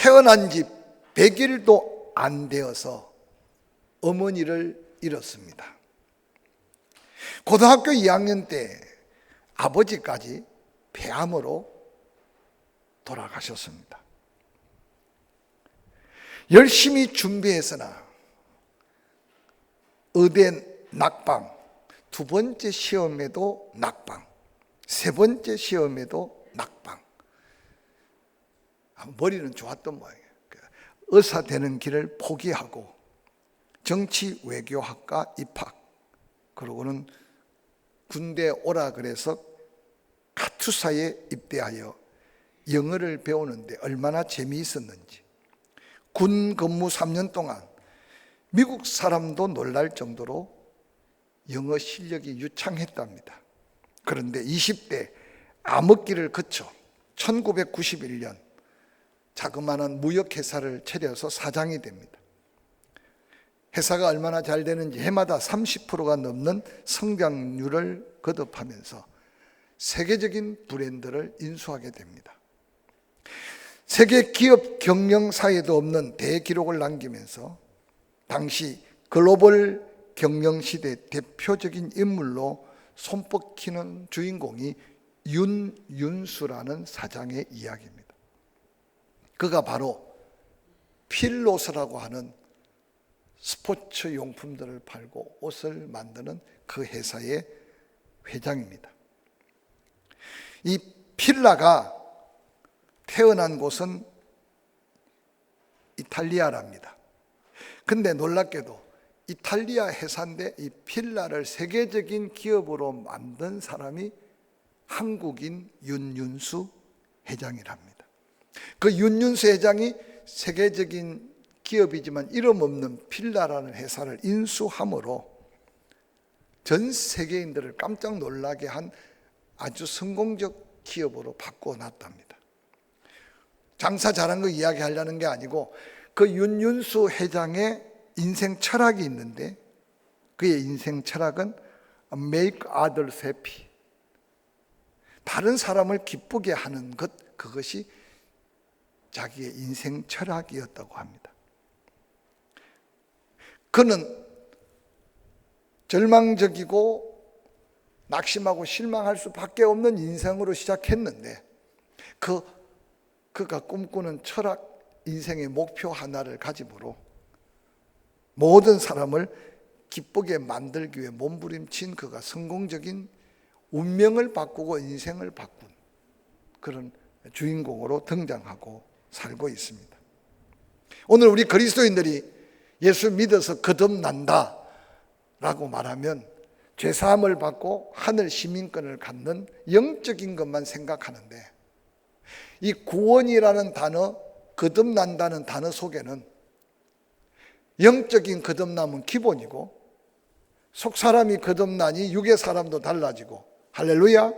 태어난 지 100일도 안 되어서 어머니를 잃었습니다. 고등학교 2학년 때 아버지까지 폐암으로 돌아가셨습니다. 열심히 준비했으나 의대 낙방, 두 번째 시험에도 낙방, 세 번째 시험에도 낙방. 머리는 좋았던 모양이에요. 의사 되는 길을 포기하고 정치 외교학과 입학, 그러고는 군대 오라 그래서 카투사에 입대하여 영어를 배우는데 얼마나 재미있었는지, 군 근무 3년 동안 미국 사람도 놀랄 정도로 영어 실력이 유창했답니다. 그런데 20대 암흑기를 거쳐 1991년 자그마한 무역회사를 차려서 사장이 됩니다. 회사가 얼마나 잘 되는지 해마다 30%가 넘는 성장률을 거듭하면서 세계적인 브랜드를 인수하게 됩니다. 세계 기업 경영사에도 없는 대기록을 남기면서 당시 글로벌 경영시대 대표적인 인물로 손뻗히는 주인공이 윤윤수라는 사장의 이야기입니다. 그가 바로 필로스라고 하는 스포츠 용품들을 팔고 옷을 만드는 그 회사의 회장입니다. 이 필라가 태어난 곳은 이탈리아랍니다. 근데 놀랍게도 이탈리아 회사인데 이 필라를 세계적인 기업으로 만든 사람이 한국인 윤윤수 회장이랍니다. 그 윤윤수 회장이 세계적인 기업이지만 이름 없는 필라라는 회사를 인수함으로 전 세계인들을 깜짝 놀라게 한 아주 성공적 기업으로 바꿔놨답니다. 장사 잘한 거 이야기하려는 게 아니고 그 윤윤수 회장의 인생 철학이 있는데 그의 인생 철학은 Make others happy. 다른 사람을 기쁘게 하는 것, 그것이 자기의 인생 철학이었다고 합니다. 그는 절망적이고 낙심하고 실망할 수밖에 없는 인생으로 시작했는데 그가 꿈꾸는 철학, 인생의 목표 하나를 가지므로 모든 사람을 기쁘게 만들기 위해 몸부림친 그가 성공적인 운명을 바꾸고 인생을 바꾼 그런 주인공으로 등장하고 살고 있습니다. 오늘 우리 그리스도인들이 예수 믿어서 거듭난다 라고 말하면 죄사함을 받고 하늘 시민권을 갖는 영적인 것만 생각하는데 이 구원이라는 단어, 거듭난다는 단어 속에는 영적인 거듭남은 기본이고 속사람이 거듭나니 육의 사람도 달라지고, 할렐루야,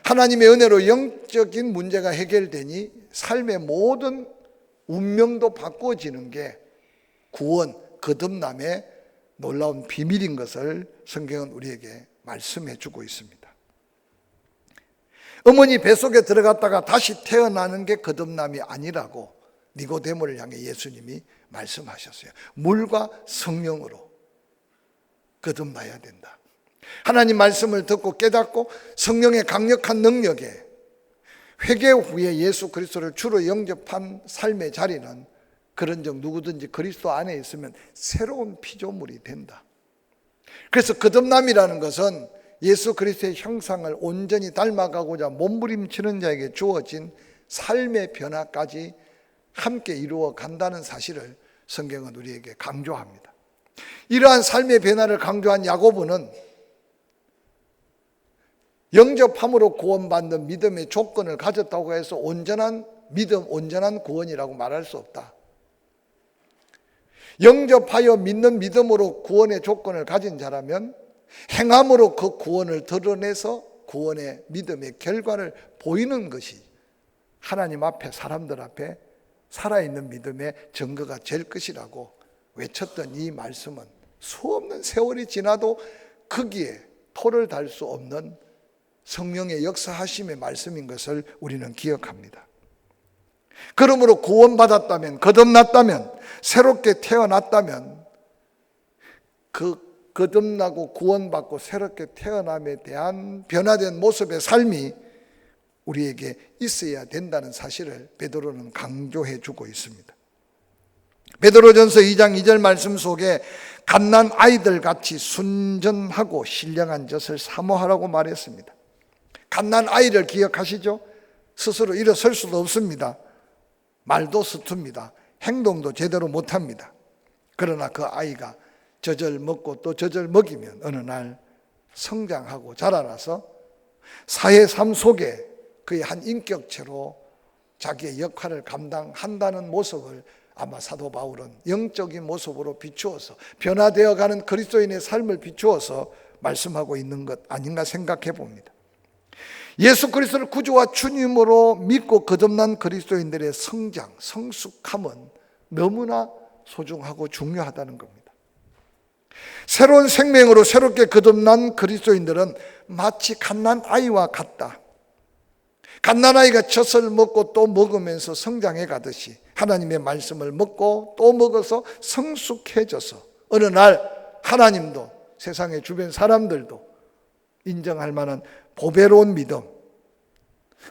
하나님의 은혜로 영적인 문제가 해결되니 삶의 모든 운명도 바꿔지는 게 구원, 거듭남의 놀라운 비밀인 것을 성경은 우리에게 말씀해 주고 있습니다. 어머니 뱃속에 들어갔다가 다시 태어나는 게 거듭남이 아니라고 니고데모를 향해 예수님이 말씀하셨어요. 물과 성령으로 거듭나야 된다. 하나님 말씀을 듣고 깨닫고 성령의 강력한 능력에 회개 후에 예수 그리스도를 주로 영접한 삶의 자리는 그런즉 누구든지 그리스도 안에 있으면 새로운 피조물이 된다. 그래서 거듭남이라는 것은 예수 그리스도의 형상을 온전히 닮아가고자 몸부림치는 자에게 주어진 삶의 변화까지 함께 이루어 간다는 사실을 성경은 우리에게 강조합니다. 이러한 삶의 변화를 강조한 야고보는 영접함으로 구원받는 믿음의 조건을 가졌다고 해서 온전한 믿음, 온전한 구원이라고 말할 수 없다. 영접하여 믿는 믿음으로 구원의 조건을 가진 자라면 행함으로 그 구원을 드러내서 구원의 믿음의 결과를 보이는 것이 하나님 앞에, 사람들 앞에 살아있는 믿음의 증거가 될 것이라고 외쳤던 이 말씀은 수없는 세월이 지나도 거기에 토를 달 수 없는 성령의 역사하심의 말씀인 것을 우리는 기억합니다. 그러므로 구원받았다면, 거듭났다면, 새롭게 태어났다면 그 거듭나고 구원받고 새롭게 태어남에 대한 변화된 모습의 삶이 우리에게 있어야 된다는 사실을 베드로는 강조해 주고 있습니다. 베드로전서 2장 2절 말씀 속에 갓난 아이들 같이 순전하고 신령한 젖을 사모하라고 말했습니다. 갓난 아이를 기억하시죠? 스스로 일어설 수도 없습니다. 말도 서툽니다. 행동도 제대로 못합니다. 그러나 그 아이가 젖을 먹고 또 젖을 먹이면 어느 날 성장하고 자라나서 사회 삶 속에 그의 한 인격체로 자기의 역할을 감당한다는 모습을 아마 사도 바울은 영적인 모습으로 비추어서 변화되어 가는 그리스도인의 삶을 비추어서 말씀하고 있는 것 아닌가 생각해 봅니다. 예수 그리스도를 구주와 주님으로 믿고 거듭난 그리스도인들의 성장, 성숙함은 너무나 소중하고 중요하다는 겁니다. 새로운 생명으로 새롭게 거듭난 그리스도인들은 마치 갓난 아이와 같다. 갓난 아이가 젖을 먹고 또 먹으면서 성장해 가듯이 하나님의 말씀을 먹고 또 먹어서 성숙해져서 어느 날 하나님도 세상의 주변 사람들도 인정할 만한 보배로운 믿음,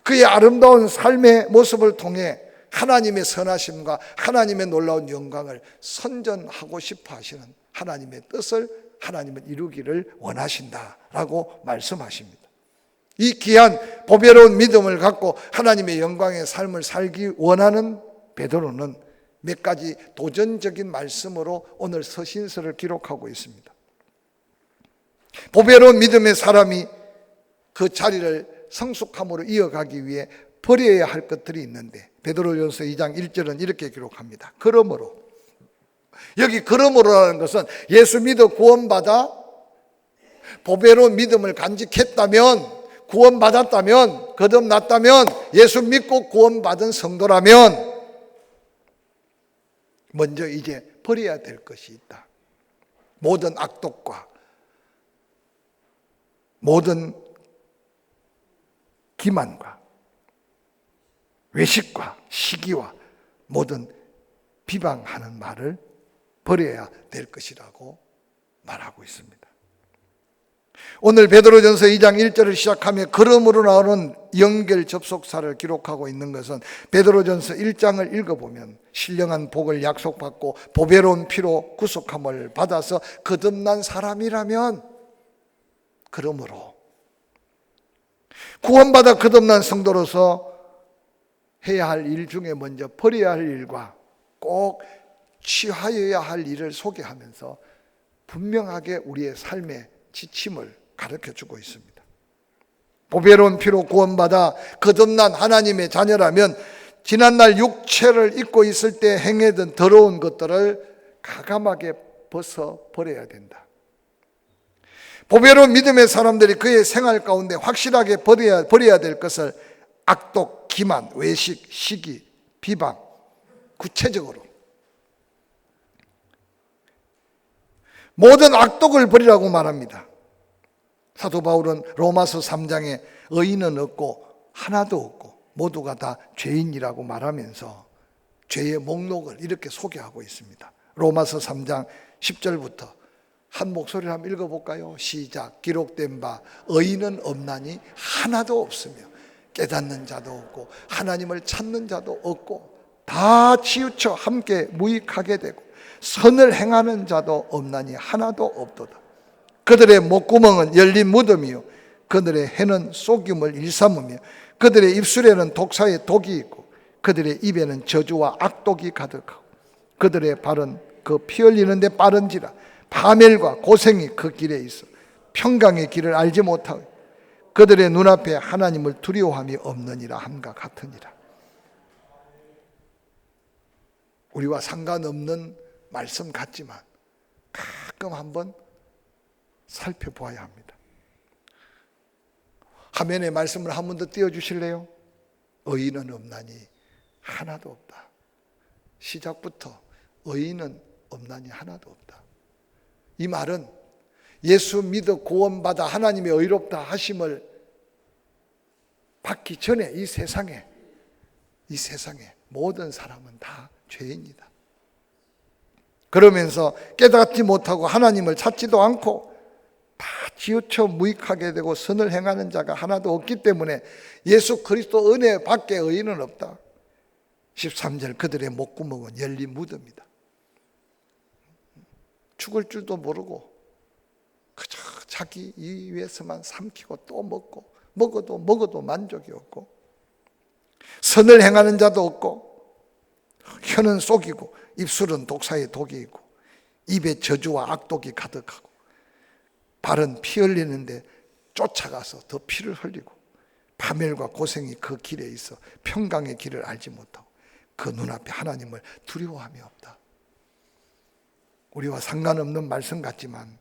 그의 아름다운 삶의 모습을 통해 하나님의 선하심과 하나님의 놀라운 영광을 선전하고 싶어 하시는 하나님의 뜻을 하나님은 이루기를 원하신다라고 말씀하십니다. 이 귀한 보배로운 믿음을 갖고 하나님의 영광의 삶을 살기 원하는 베드로는 몇 가지 도전적인 말씀으로 오늘 서신서를 기록하고 있습니다. 보배로운 믿음의 사람이 그 자리를 성숙함으로 이어가기 위해 버려야 할 것들이 있는데 베드로전서 2장 1절은 이렇게 기록합니다. 그러므로, 여기 그러므로라는 것은 예수 믿어 구원받아 보배로운 믿음을 간직했다면, 구원받았다면, 거듭났다면, 예수 믿고 구원받은 성도라면 먼저 이제 버려야 될 것이 있다. 모든 악독과 모든 기만과 외식과 시기와 모든 비방하는 말을 버려야 될 것이라고 말하고 있습니다. 오늘 베드로전서 2장 1절을 시작하며 그러므로 나오는 연결 접속사를 기록하고 있는 것은 베드로전서 1장을 읽어보면 신령한 복을 약속받고 보배로운 피로 구속함을 받아서 거듭난 사람이라면, 그러므로 구원받아 거듭난 성도로서 해야 할 일 중에 먼저 버려야 할 일과 꼭 취하여야 할 일을 소개하면서 분명하게 우리의 삶의 지침을 가르쳐주고 있습니다. 보배로운 피로 구원받아 거듭난 하나님의 자녀라면 지난날 육체를 입고 있을 때 행하던 더러운 것들을 가감하게 벗어버려야 된다. 보배로운 믿음의 사람들이 그의 생활 가운데 확실하게 버려야 될 것을 악독, 기만, 외식, 시기, 비방, 구체적으로 모든 악독을 버리라고 말합니다. 사도 바울은 로마서 3장에 의인은 없고 하나도 없고 모두가 다 죄인이라고 말하면서 죄의 목록을 이렇게 소개하고 있습니다. 로마서 3장 10절부터 한 목소리를 한번 읽어볼까요? 시작. 기록된 바 의인은 없나니 하나도 없으며 깨닫는 자도 없고 하나님을 찾는 자도 없고 다 치우쳐 함께 무익하게 되고 선을 행하는 자도 없나니 하나도 없도다. 그들의 목구멍은 열린 무덤이요 그들의 해는 속임을 일삼으며 그들의 입술에는 독사의 독이 있고 그들의 입에는 저주와 악독이 가득하고 그들의 발은 그 피 흘리는 데 빠른지라 파멸과 고생이 그 길에 있어 평강의 길을 알지 못하고 그들의 눈앞에 하나님을 두려워함이 없느니라 함과 같으니라. 우리와 상관없는 말씀 같지만 가끔 한번 살펴보아야 합니다. 화면에 말씀을 한 번 더 띄워주실래요? 의인은 없나니 하나도 없다. 시작부터 의인은 없나니 하나도 없다. 이 말은 예수 믿어 구원받아 하나님의 의롭다 하심을 받기 전에 이 세상에 모든 사람은 다 죄인이다. 그러면서 깨닫지 못하고 하나님을 찾지도 않고 다 지우쳐 무익하게 되고 선을 행하는 자가 하나도 없기 때문에 예수 그리스도 은혜 밖에 의인은 없다. 13절 그들의 목구멍은 열린 무덤이다. 죽을 줄도 모르고 그저 자기 이 위해서만 삼키고 또 먹고 먹어도 만족이 없고 선을 행하는 자도 없고 혀는 속이고 입술은 독사의 독이 있고 입에 저주와 악독이 가득하고 발은 피 흘리는데 쫓아가서 더 피를 흘리고 파멸과 고생이 그 길에 있어 평강의 길을 알지 못하고 그 눈앞에 하나님을 두려워함이 없다. 우리와 상관없는 말씀 같지만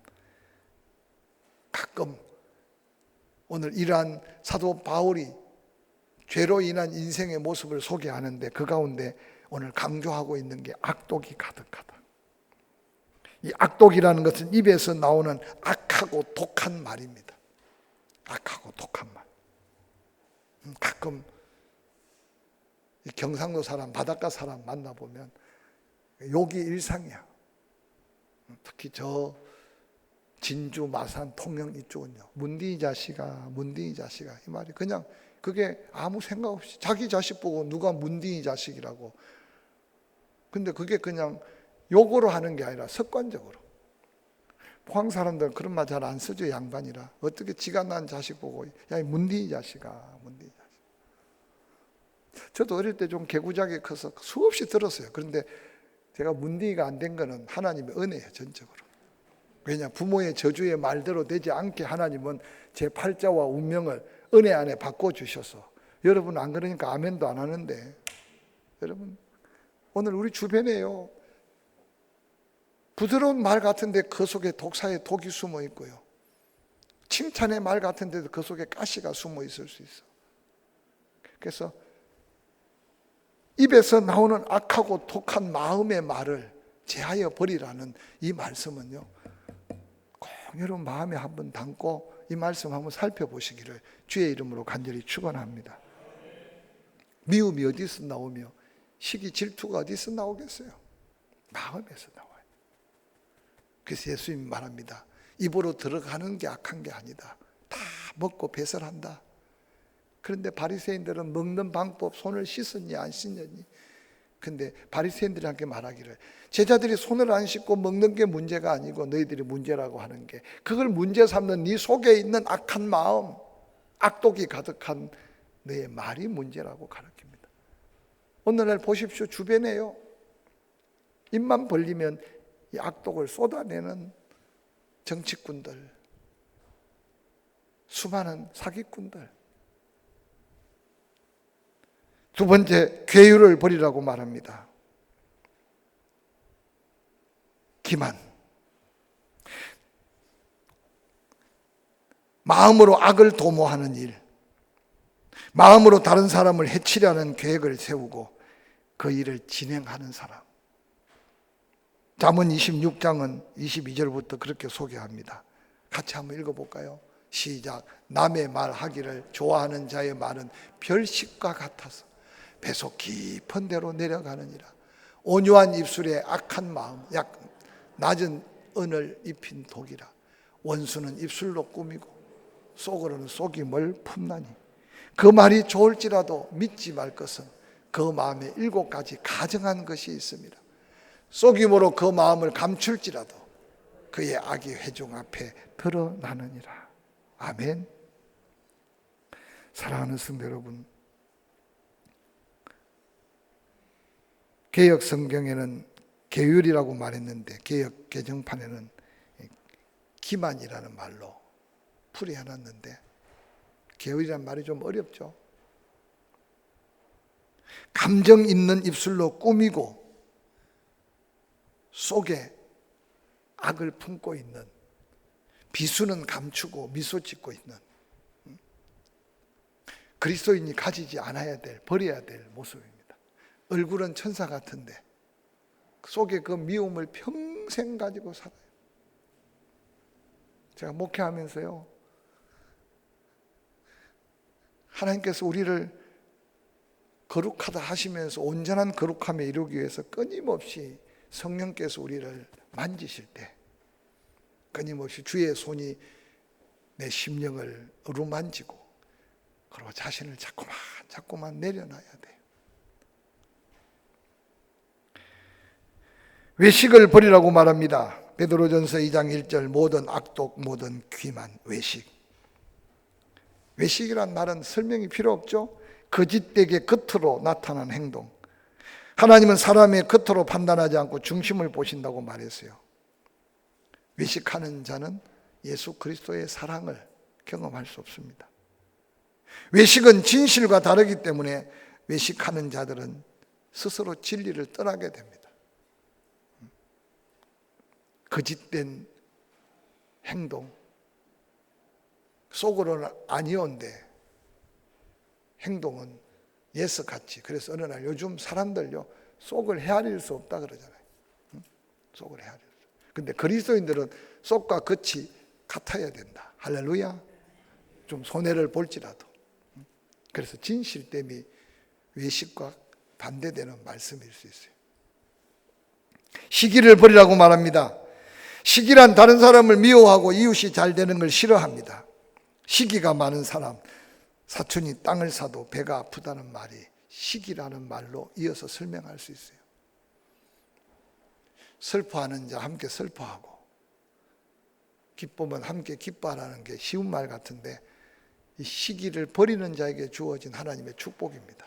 가끔 오늘 이러한 사도 바울이 죄로 인한 인생의 모습을 소개하는데 그 가운데 오늘 강조하고 있는 게 악독이 가득하다. 이 악독이라는 것은 입에서 나오는 악하고 독한 말입니다. 악하고 독한 말. 가끔 이 경상도 사람, 바닷가 사람 만나보면 욕이 일상이야. 특히 저 진주, 마산, 통영 이쪽은요. 문디 이 자식아, 문디 이 자식아. 이 말이 그냥 그게 아무 생각 없이 자기 자식 보고 누가 문디 이 자식이라고. 근데 그게 그냥 욕으로 하는 게 아니라 습관적으로. 포항 사람들은 그런 말 잘 안 쓰죠, 양반이라. 어떻게 지가 난 자식 보고 야, 이 문디 이 자식아, 문디 이 자식. 저도 어릴 때 좀 개구작이 커서 수없이 들었어요. 그런데 제가 문디가 안 된 거는 하나님의 은혜예요, 전적으로. 왜냐, 부모의 저주의 말대로 되지 않게 하나님은 제 팔자와 운명을 은혜 안에 바꿔주셔서. 여러분 안 그러니까 아멘도 안 하는데, 여러분 오늘 우리 주변에요, 부드러운 말 같은데 그 속에 독사의 독이 숨어 있고요, 칭찬의 말 같은데도 그 속에 가시가 숨어 있을 수 있어. 그래서 입에서 나오는 악하고 독한 마음의 말을 제하여 버리라는 이 말씀은요, 꼭 여러분 마음에 한번 담고 이 말씀 한번 살펴보시기를 주의 이름으로 간절히 축원합니다. 미움이 어디서 나오며 시기 질투가 어디서 나오겠어요? 마음에서 나와요. 그래서 예수님이 말합니다. 입으로 들어가는 게 악한 게 아니다. 다 먹고 배설한다. 그런데 바리새인들은 먹는 방법, 손을 씻었니 안 씻느니. 근데 바리새인들이 함께 말하기를 제자들이 손을 안 씻고 먹는 게 문제가 아니고 너희들이 문제라고 하는 게, 그걸 문제 삼는 네 속에 있는 악한 마음, 악독이 가득한 너의 말이 문제라고 가르칩니다. 오늘날 보십시오. 주변에요, 입만 벌리면 이 악독을 쏟아내는 정치꾼들, 수많은 사기꾼들. 두 번째, 괴유를 버리라고 말합니다. 기만. 마음으로 악을 도모하는 일, 마음으로 다른 사람을 해치려는 계획을 세우고 그 일을 진행하는 사람. 잠언 26장은 22절부터 그렇게 소개합니다. 같이 한번 읽어볼까요? 시작. 남의 말하기를 좋아하는 자의 말은 별식과 같아서 배속 깊은 데로 내려가느니라. 온유한 입술에 악한 마음, 낮은 은을 입힌 독이라. 원수는 입술로 꾸미고 속으로는 속임을 품나니 그 말이 좋을지라도 믿지 말 것은 그 마음에 7가지 가증한 것이 있습니다. 속임으로 그 마음을 감출지라도 그의 악이 회중 앞에 드러나느니라. 아멘. 사랑하는 성도 여러분, 개역 성경에는 계율이라고 말했는데 개역 개정판에는 기만이라는 말로 풀이해놨는데, 계율이라는 말이 좀 어렵죠. 감정 있는 입술로 꾸미고 속에 악을 품고 있는, 비수는 감추고 미소 짓고 있는 그리스도인이 가지지 않아야 될, 버려야 될 모습입니다. 얼굴은 천사 같은데 속에 그 미움을 평생 가지고 살아요. 제가 목회하면서요, 하나님께서 우리를 거룩하다 하시면서 온전한 거룩함에 이루기 위해서 끊임없이 성령께서 우리를 만지실 때 끊임없이 주의 손이 내 심령을 어루만지고 그리고 자신을 자꾸만 내려놔야 돼요. 외식을 버리라고 말합니다. 베드로전서 2장 1절 모든 악독 모든 귀만 외식. 외식이란 말은 설명이 필요 없죠. 거짓되게 겉으로 나타난 행동. 하나님은 사람의 겉으로 판단하지 않고 중심을 보신다고 말했어요. 외식하는 자는 예수 그리스도의 사랑을 경험할 수 없습니다. 외식은 진실과 다르기 때문에 외식하는 자들은 스스로 진리를 떠나게 됩니다. 거짓된 행동, 속으로는 아니온데 행동은 예스같이. 그래서 어느 날 요즘 사람들요 속을 헤아릴 수 없다 그러잖아요. 속을 헤아릴 수. 근데 그리스도인들은 속과 겉이 같아야 된다. 할렐루야. 좀 손해를 볼지라도. 그래서 진실됨이 외식과 반대되는 말씀일 수 있어요. 시기를 버리라고 말합니다. 시기란 다른 사람을 미워하고 이웃이 잘 되는 걸 싫어합니다. 시기가 많은 사람, 사촌이 땅을 사도 배가 아프다는 말이 시기라는 말로 이어서 설명할 수 있어요. 슬퍼하는 자 함께 슬퍼하고 기쁨은 함께 기뻐하라는 게 쉬운 말 같은데 이 시기를 버리는 자에게 주어진 하나님의 축복입니다.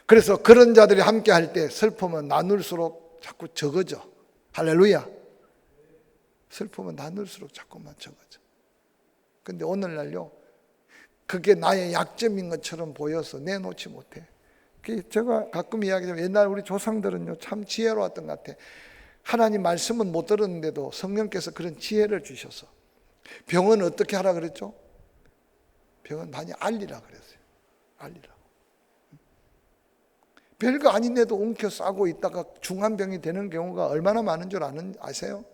그래서 그런 자들이 함께 할 때 슬픔은 나눌수록 자꾸 적어져. 할렐루야. 슬픔은 나눌수록 자꾸만 적어져. 근데 오늘날요 그게 나의 약점인 것처럼 보여서 내놓지 못해. 제가 가끔 이야기하면 옛날 우리 조상들은요 참 지혜로웠던 것 같아. 하나님 말씀은 못 들었는데도 성령께서 그런 지혜를 주셔서 병은 어떻게 하라 그랬죠? 병은 많이 알리라 그랬어요. 알리라고. 별거 아닌데도 웅켜 싸고 있다가 중한 병이 되는 경우가 얼마나 많은 줄 아세요?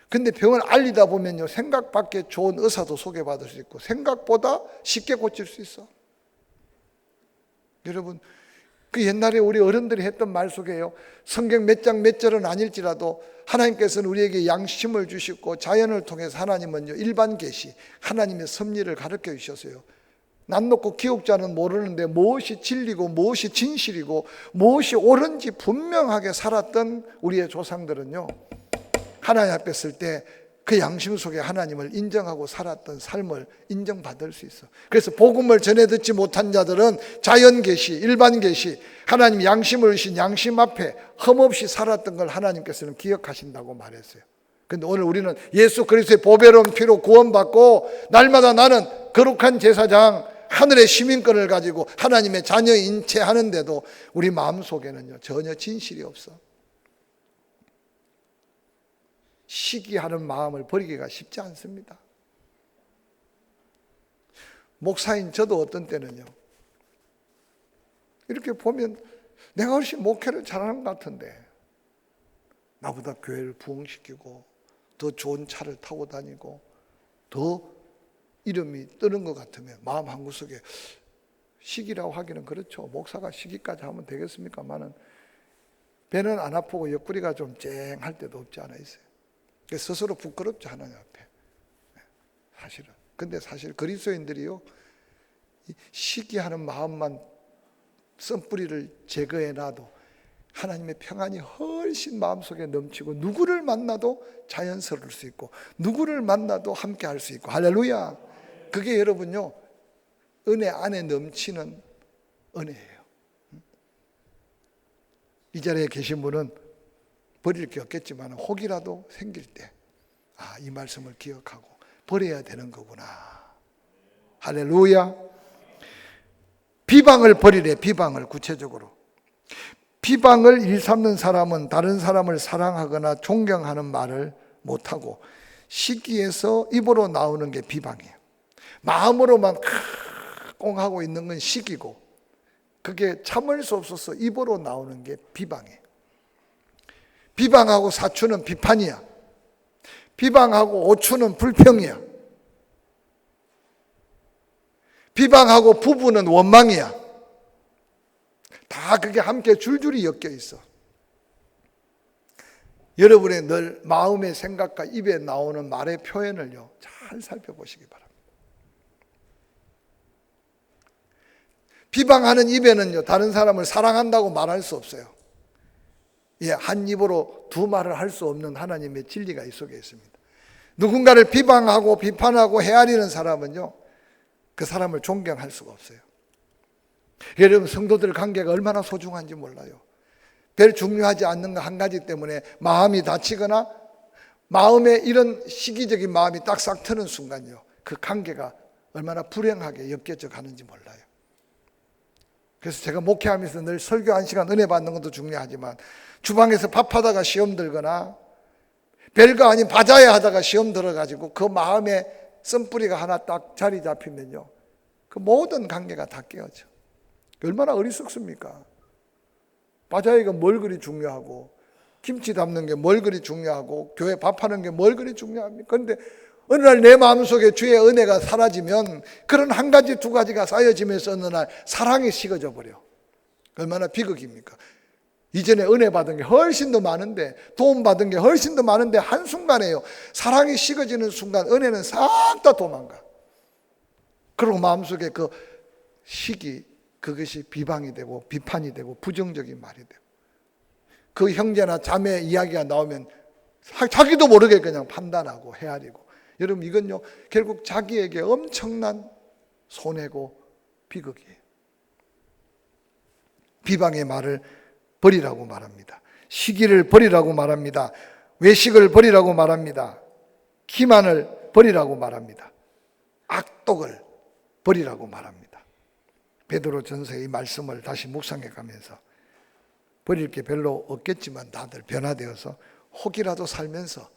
근데 병을 알리다 보면요 생각 밖에 좋은 의사도 소개받을 수 있고 생각보다 쉽게 고칠 수 있어. 여러분 그 옛날에 우리 어른들이 했던 말 속에요 성경 몇 장 몇 절은 아닐지라도 하나님께서는 우리에게 양심을 주시고 자연을 통해서 하나님은요 일반 계시 하나님의 섭리를 가르쳐 주셨어요. 난 놓고 기억자는 모르는데 무엇이 진리고 무엇이 진실이고 무엇이 옳은지 분명하게 살았던 우리의 조상들은요 하나님 앞에 설 때 그 양심 속에 하나님을 인정하고 살았던 삶을 인정받을 수 있어. 그래서 복음을 전해 듣지 못한 자들은 자연 계시, 일반 계시, 하나님 양심을 주신 양심 앞에 흠없이 살았던 걸 하나님께서는 기억하신다고 말했어요. 근데 오늘 우리는 예수 그리스도의 보배로운 피로 구원받고 날마다 나는 거룩한 제사장, 하늘의 시민권을 가지고 하나님의 자녀인 채 하는데도 우리 마음속에는요 전혀 진실이 없어. 시기하는 마음을 버리기가 쉽지 않습니다. 목사인 저도 어떤 때는요 이렇게 보면 내가 훨씬 목회를 잘하는 것 같은데 나보다 교회를 부흥시키고 더 좋은 차를 타고 다니고 더 이름이 뜨는 것 같으면 마음 한구석에 시기라고 하기는 그렇죠. 목사가 시기까지 하면 되겠습니까마는 배는 안 아프고 옆구리가 좀 쨍할 때도 없지 않아 있어요. 스스로 부끄럽죠 하나님 앞에 사실은. 근데 사실 그리스도인들이요 시기하는 마음만 썬뿌리를 제거해놔도 하나님의 평안이 훨씬 마음속에 넘치고 누구를 만나도 자연스러울 수 있고 누구를 만나도 함께 할 수 있고 할렐루야. 그게 여러분요 은혜 안에 넘치는 은혜예요. 이 자리에 계신 분은 버릴 게 없겠지만 혹이라도 생길 때 이 말씀을 기억하고 버려야 되는 거구나. 할렐루야. 비방을 버리래. 비방을 구체적으로. 비방을 일삼는 사람은 다른 사람을 사랑하거나 존경하는 말을 못하고 시기에서 입으로 나오는 게 비방이에요. 마음으로만 꽁하고 있는 건 시기고 그게 참을 수 없어서 입으로 나오는 게 비방이에요. 비방하고 사추는 비판이야. 비방하고 오추는 불평이야. 비방하고 부부는 원망이야. 다 그게 함께 줄줄이 엮여 있어. 여러분의 늘 마음의 생각과 입에 나오는 말의 표현을요, 잘 살펴보시기 바랍니다. 비방하는 입에는요, 다른 사람을 사랑한다고 말할 수 없어요. 예, 한 입으로 두 말을 할 수 없는 하나님의 진리가 이 속에 있습니다. 누군가를 비방하고 비판하고 헤아리는 사람은요, 그 사람을 존경할 수가 없어요. 여러분, 성도들 관계가 얼마나 소중한지 몰라요. 별 중요하지 않는 거 한 가지 때문에 마음이 다치거나 마음에 이런 시기적인 마음이 딱 싹 트는 순간요, 그 관계가 얼마나 불행하게 엮여져 가는지 몰라요. 그래서 제가 목회하면서 늘 설교 한 시간 은혜 받는 것도 중요하지만 주방에서 밥하다가 시험 들거나 별거 아닌 바자회 하다가 시험 들어가지고 그 마음에 쓴뿌리가 하나 딱 자리 잡히면요, 그 모든 관계가 다 깨어져. 얼마나 어리석습니까? 바자회가 뭘 그리 중요하고 김치 담는 게 뭘 그리 중요하고 교회 밥하는 게 뭘 그리 중요합니까? 그런데 어느 날 내 마음속에 주의 은혜가 사라지면 그런 한 가지 두 가지가 쌓여지면서 어느 날 사랑이 식어져 버려. 얼마나 비극입니까? 이전에 은혜 받은 게 훨씬 더 많은데, 도움 받은 게 훨씬 더 많은데 한순간에요, 사랑이 식어지는 순간 은혜는 싹 다 도망가. 그리고 마음속에 그 시기, 그것이 비방이 되고 비판이 되고 부정적인 말이 되고, 그 형제나 자매 이야기가 나오면 자기도 모르게 그냥 판단하고 헤아리고. 여러분, 이건요 결국 자기에게 엄청난 손해고 비극이에요. 비방의 말을 버리라고 말합니다. 시기를 버리라고 말합니다. 외식을 버리라고 말합니다. 기만을 버리라고 말합니다. 악독을 버리라고 말합니다. 베드로전서의 이 말씀을 다시 묵상해 가면서 버릴 게 별로 없겠지만 다들 변화되어서 혹이라도 살면서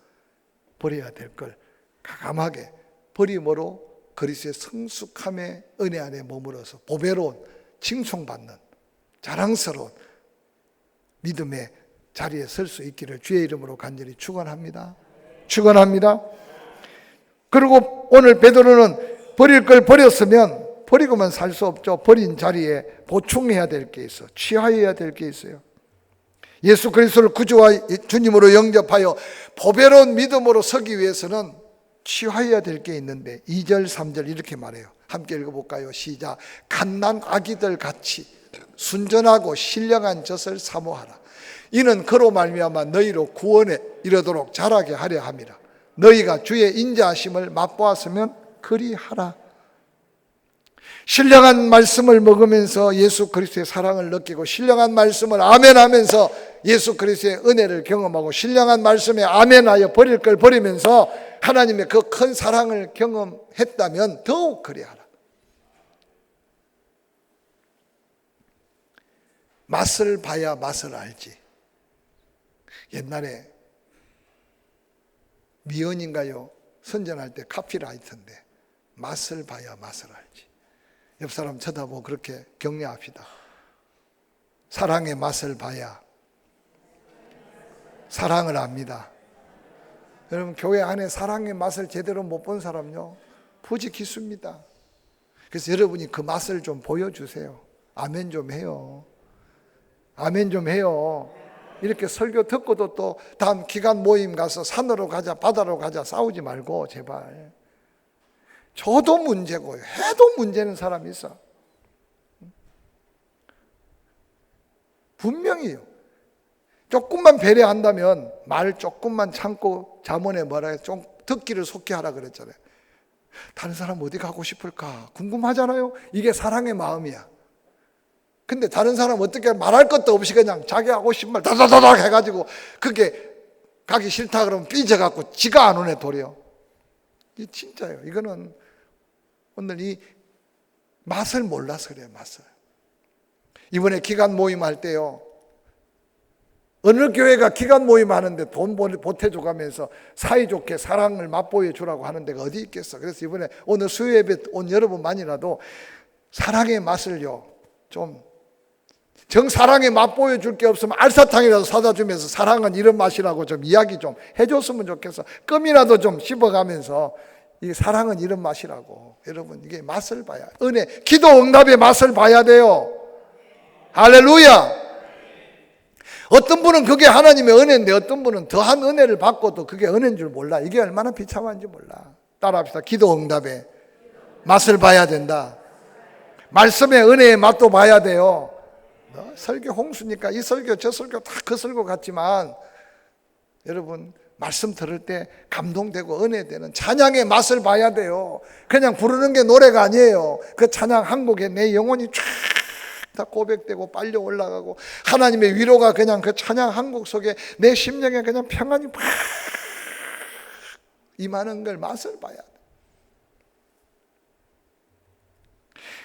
버려야 될 걸 가감하게 버림으로 그리스도의 성숙함의 은혜 안에 머물어서 보배로운 칭송받는 자랑스러운 믿음의 자리에 설 수 있기를 주의 이름으로 간절히 축원합니다. 축원합니다. 그리고 오늘 베드로는 버릴 걸 버렸으면 버리고만 살 수 없죠. 버린 자리에 보충해야 될 게 있어. 취하여야 될 게 있어요. 예수 그리스도를 구주와 주님으로 영접하여 보배로운 믿음으로 서기 위해서는 취하여야 될 게 있는데 2절 3절 이렇게 말해요. 함께 읽어볼까요? 시작. 갓난 아기들 같이 순전하고 신령한 젖을 사모하라. 이는 그로 말미암아 너희로 구원에 이르도록 자라게 하려 함이라. 너희가 주의 인자하심을 맛보았으면 그리하라. 신령한 말씀을 먹으면서 예수 그리스도의 사랑을 느끼고, 신령한 말씀을 아멘하면서 예수 그리스도의 은혜를 경험하고, 신령한 말씀에 아멘하여 버릴 걸 버리면서 하나님의 그 큰 사랑을 경험했다면 더욱 그리하라. 맛을 봐야 맛을 알지. 옛날에 미연인가요? 선전할 때 카피라이트인데 맛을 봐야 맛을 알지. 옆 사람 쳐다보고 그렇게 격려합시다. 사랑의 맛을 봐야 사랑을 압니다. 여러분, 교회 안에 사랑의 맛을 제대로 못 본 사람요, 부지 기수입니다. 그래서 여러분이 그 맛을 좀 보여주세요. 아멘 좀 해요. 아멘 좀 해요. 이렇게 설교 듣고도 또 다음 기간 모임 가서 산으로 가자, 바다로 가자 싸우지 말고 제발. 저도 문제고요, 해도 문제는 사람이 있어. 분명히요. 조금만 배려한다면, 말 조금만 참고 자문에 뭐라 해, 좀 듣기를 속히 하라 그랬잖아요. 다른 사람 어디 가고 싶을까 궁금하잖아요. 이게 사랑의 마음이야. 근데 다른 사람 어떻게 말할 것도 없이 그냥 자기 하고 싶은 말 다다다닥 해가지고 그게 가기 싫다 그러면 삐져갖고 지가 안 오네 도리어. 이 진짜예요. 이거는 오늘 이 맛을 몰라서 그래요. 맛을. 이번에 기간 모임 할 때요, 어느 교회가 기간 모임 하는데 돈 보태줘 가면서 사이좋게 사랑을 맛보여 주라고 하는 데가 어디 있겠어. 그래서 이번에 오늘 수요예배 온 여러분만이라도 사랑의 맛을요, 좀 정사랑에 맛보여 줄 게 없으면 알사탕이라도 사다 주면서 사랑은 이런 맛이라고 좀 이야기 좀 해줬으면 좋겠어. 껌이라도 좀 씹어가면서 이 사랑은 이런 맛이라고. 여러분, 이게 맛을 봐야, 은혜, 기도 응답의 맛을 봐야 돼요. 할렐루야. 어떤 분은 그게 하나님의 은혜인데 어떤 분은 더한 은혜를 받고도 그게 은혜인 줄 몰라. 이게 얼마나 비참한지 몰라. 따라합시다. 기도 응답에 맛을 봐야 된다. 말씀의 은혜의 맛도 봐야 돼요. 설교 홍수니까 이 설교 저 설교 다 그 설교 같지만 여러분 말씀 들을 때 감동되고 은혜되는 찬양의 맛을 봐야 돼요. 그냥 부르는 게 노래가 아니에요. 그 찬양 한 곡에 내 영혼이 쫙 다 고백되고 빨려 올라가고 하나님의 위로가 그냥 그 찬양 한 곡 속에 내 심령에 그냥 평안이 팍 임하는 걸 맛을 봐야 돼.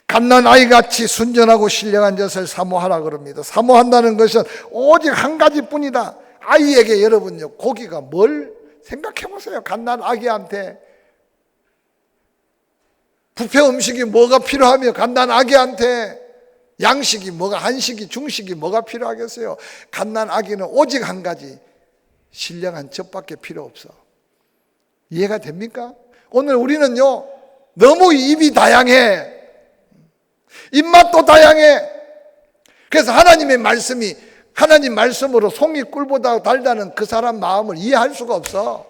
갓난 아이같이 순전하고 신령한 젖을 사모하라 그럽니다. 사모한다는 것은 오직 한 가지뿐이다. 아이에게 여러분요 고기가 뭘 생각해 보세요. 갓난 아기한테 뷔페 음식이 뭐가 필요하며 갓난 아기한테 양식이 뭐가 한식이 중식이 뭐가 필요하겠어요. 갓난 아기는 오직 한 가지 신령한 젖밖에 필요 없어. 이해가 됩니까? 오늘 우리는요 너무 입이 다양해. 입맛도 다양해. 그래서 하나님의 말씀이 하나님 말씀으로 송이 꿀보다 달다는 그 사람 마음을 이해할 수가 없어.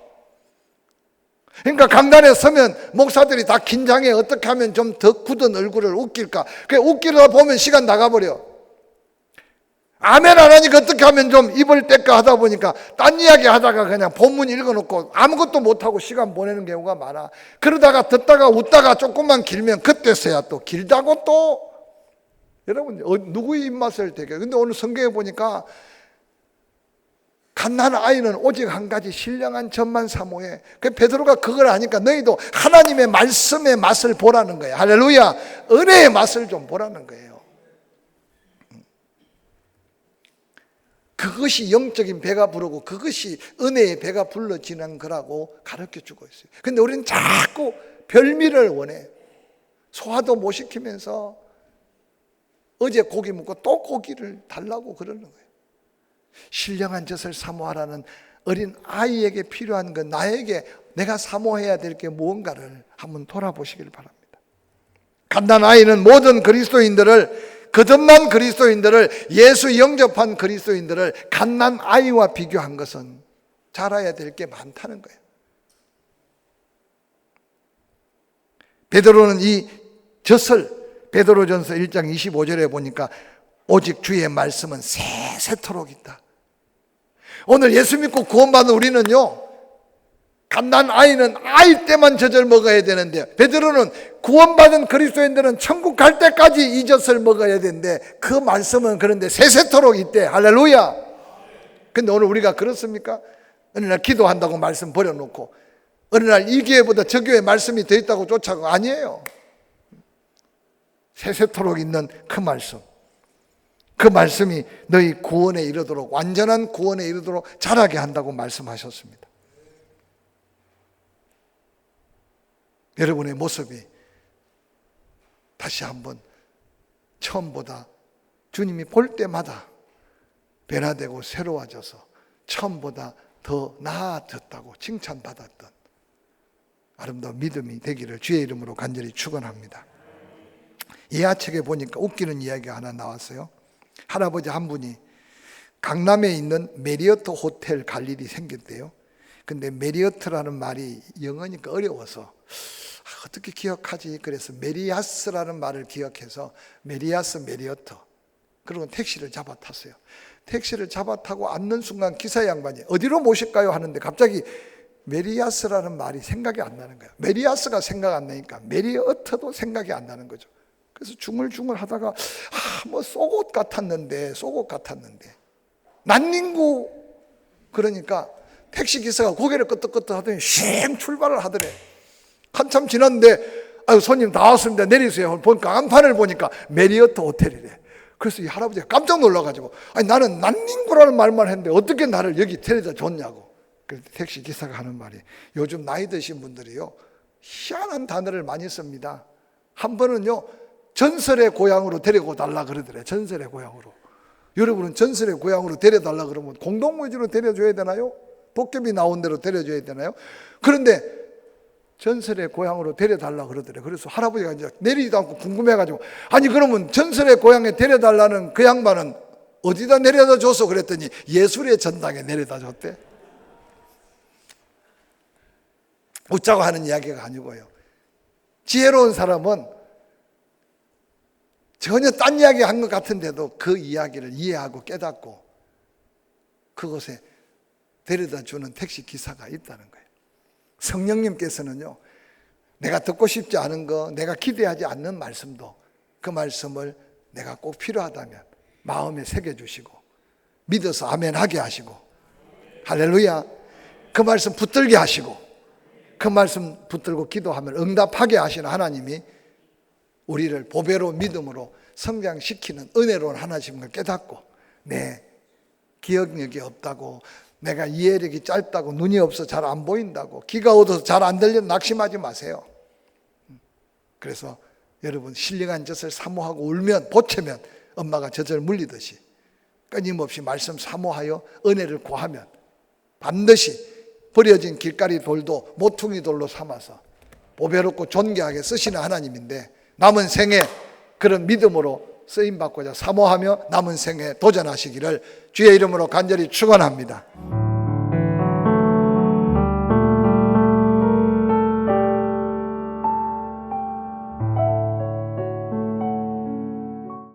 그러니까 강단에 서면 목사들이 다 긴장해. 어떻게 하면 좀 더 굳은 얼굴을 웃길까. 그 웃기다 보면 시간 나가버려. 아멘 안 하니까 어떻게 하면 좀 입을 뗄까 하다 보니까 딴 이야기 하다가 그냥 본문 읽어놓고 아무것도 못하고 시간 보내는 경우가 많아. 그러다가 듣다가 웃다가 조금만 길면 그때서야 또 길다고 또 여러분 누구의 입맛을 되게. 근데 오늘 성경에 보니까 갓난 아이는 오직 한 가지 신령한 젖만 사모해. 그 베드로가 그걸 아니까 너희도 하나님의 말씀의 맛을 보라는 거야. 할렐루야. 은혜의 맛을 좀 보라는 거예요. 그것이 영적인 배가 부르고 그것이 은혜의 배가 불러지는 거라고 가르쳐 주고 있어요. 근데 우리는 자꾸 별미를 원해. 소화도 못 시키면서 어제 고기 먹고 또 고기를 달라고 그러는 거예요. 신령한 젖을 사모하라는 어린 아이에게 필요한 건 나에게 내가 사모해야 될 게 무언가를 한번 돌아보시길 바랍니다. 갓난 아이는 모든 그리스도인들을 거듭난 그리스도인들을 예수 영접한 그리스도인들을 갓난 아이와 비교한 것은 자라야 될 게 많다는 거예요. 베드로는 이 젖을 베드로전서 1장 25절에 보니까 오직 주의 말씀은 세세토록 있다. 오늘 예수 믿고 구원받은 우리는요 갓난 아이는 아이 때만 젖을 먹어야 되는데 베드로는 구원받은 그리스도인들은 천국 갈 때까지 이 젖을 먹어야 되는데 그 말씀은 그런데 세세토록 있대. 할렐루야. 근데 오늘 우리가 그렇습니까? 어느 날 기도한다고 말씀 버려놓고 어느 날 이 교회보다 저 교회 말씀이 더 있다고 쫓아가고 아니에요. 세세토록 있는 그 말씀, 그 말씀이 너희 구원에 이르도록 완전한 구원에 이르도록 자라게 한다고 말씀하셨습니다. 여러분의 모습이 다시 한번 처음보다 주님이 볼 때마다 변화되고 새로워져서 처음보다 더 나아졌다고 칭찬받았던 아름다운 믿음이 되기를 주의 이름으로 간절히 축원합니다. 예하책에 보니까 웃기는 이야기가 하나 나왔어요. 할아버지 한 분이 강남에 있는 메리어트 호텔 갈 일이 생겼대요. 근데 메리어트라는 말이 영어니까 어려워서 어떻게 기억하지? 그래서 메리아스라는 말을 기억해서 메리아스 메리어트. 그리고 택시를 잡아 탔어요. 택시를 잡아 타고 앉는 순간 기사 양반이 어디로 모실까요? 하는데 갑자기 메리아스라는 말이 생각이 안 나는 거예요. 메리아스가 생각 안 나니까 메리어트도 생각이 안 나는 거죠. 그래서 중얼중얼 하다가 뭐 속옷 같았는데 난닝구 그러니까 택시기사가 고개를 끄덕끄덕 하더니 쉥 출발을 하더래. 한참 지났는데 아유 손님 다 왔습니다 내리세요. 보니까 간판을 보니까 메리어트 호텔이래. 그래서 이 할아버지가 깜짝 놀라가지고 아니 나는 난닝구라는 말만 했는데 어떻게 나를 여기 데려다 줬냐고. 그래서 택시기사가 하는 말이 요즘 나이 드신 분들이요 희한한 단어를 많이 씁니다. 한 번은요 전설의 고향으로 데리고 달라 그러더래. 전설의 고향으로. 여러분은 전설의 고향으로 데려달라 그러면 공동묘지로 데려줘야 되나요? 도깨비 나온 대로 데려줘야 되나요? 그런데 전설의 고향으로 데려달라 그러더래. 그래서 할아버지가 이제 내리지도 않고 궁금해가지고, 아니 그러면 전설의 고향에 데려달라는 그 양반은 어디다 내려다 줬어? 그랬더니 예술의 전당에 내려다 줬대. 웃자고 하는 이야기가 아니고요. 지혜로운 사람은 전혀 딴 이야기 한 것 같은데도 그 이야기를 이해하고 깨닫고 그곳에 데려다 주는 택시 기사가 있다는 거예요. 성령님께서는요, 내가 듣고 싶지 않은 거, 내가 기대하지 않는 말씀도 그 말씀을 내가 꼭 필요하다면 마음에 새겨주시고 믿어서 아멘 하게 하시고, 할렐루야, 그 말씀 붙들게 하시고, 그 말씀 붙들고 기도하면 응답하게 하시는 하나님이 우리를 보배로 믿음으로 성장시키는 은혜로운 하나님을 깨닫고, 내 기억력이 없다고, 내가 이해력이 짧다고, 눈이 없어 잘 안 보인다고, 귀가 어두워서 잘 안 들려 낙심하지 마세요. 그래서 여러분, 신령한 젖을 사모하고 울면 보채면 엄마가 젖을 물리듯이 끊임없이 말씀 사모하여 은혜를 구하면 반드시 버려진 길가리 돌도 모퉁이 돌로 삼아서 보배롭고 존귀하게 쓰시는 하나님인데, 남은 생에 그런 믿음으로 쓰임받고자 사모하며 남은 생에 도전하시기를 주의 이름으로 간절히 축원합니다.